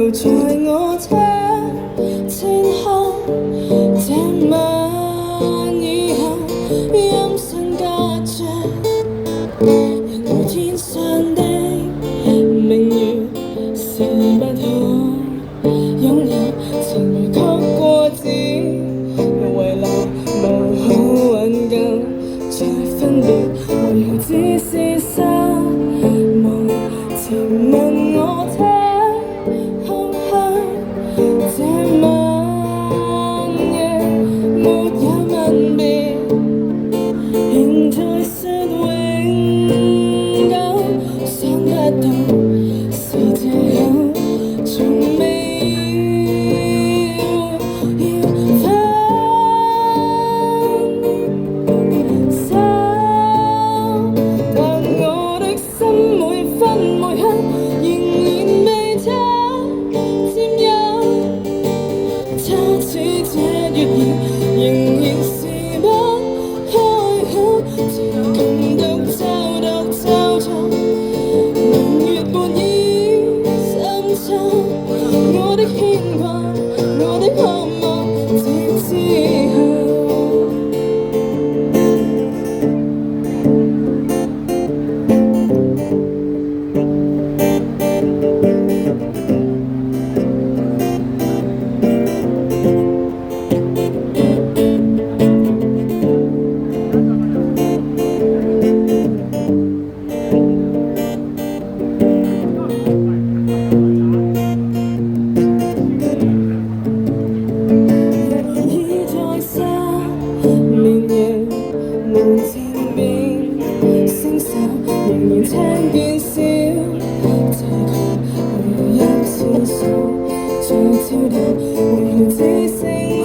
留在我這天空，這晚以後音訊隔絕，人如天上的明月是不可擁有，情如曲過只遺留無可挽救，再分別為何只是失望，甜問我這空虛，這晚夜沒有吻別，仍在說永久，想不到是借口，從未仍然是不開口，只有共獨走着，明月半倚深秋，我的牽掛，我的渴望，直之後。仍然聽見小提琴如一次數在跳動，為何只剩一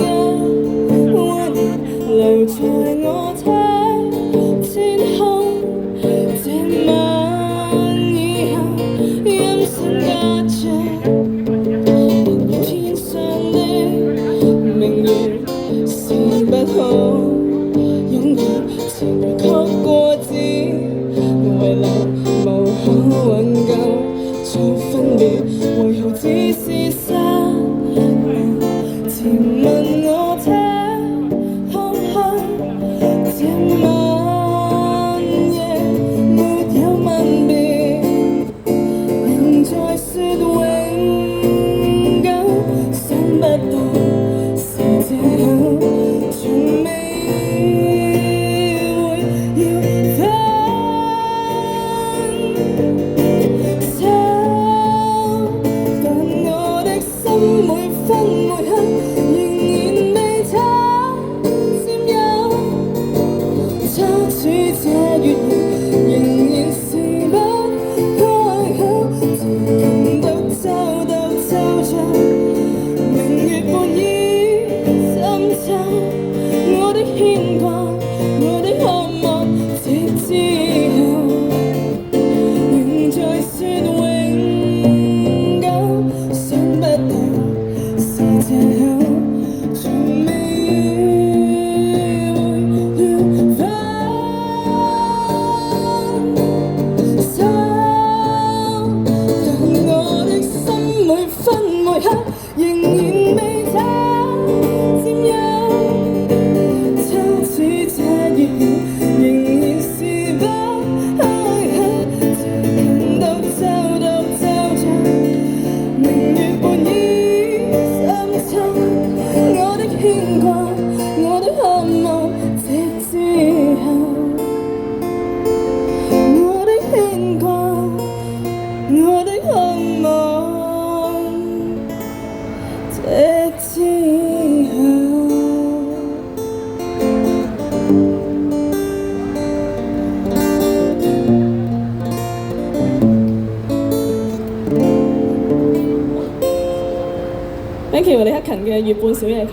溫柔留在我的天空，這晚以後音訊隔絕，人如天上的明月是不可擁有，情如曲過只遺留無可挽救，再分別為何只是失望，甜問我這空虛，這晚夜沒有吻別，仍在說永久，想不到是借口，從未Thank you 李克勤嘅《月半小夜曲》。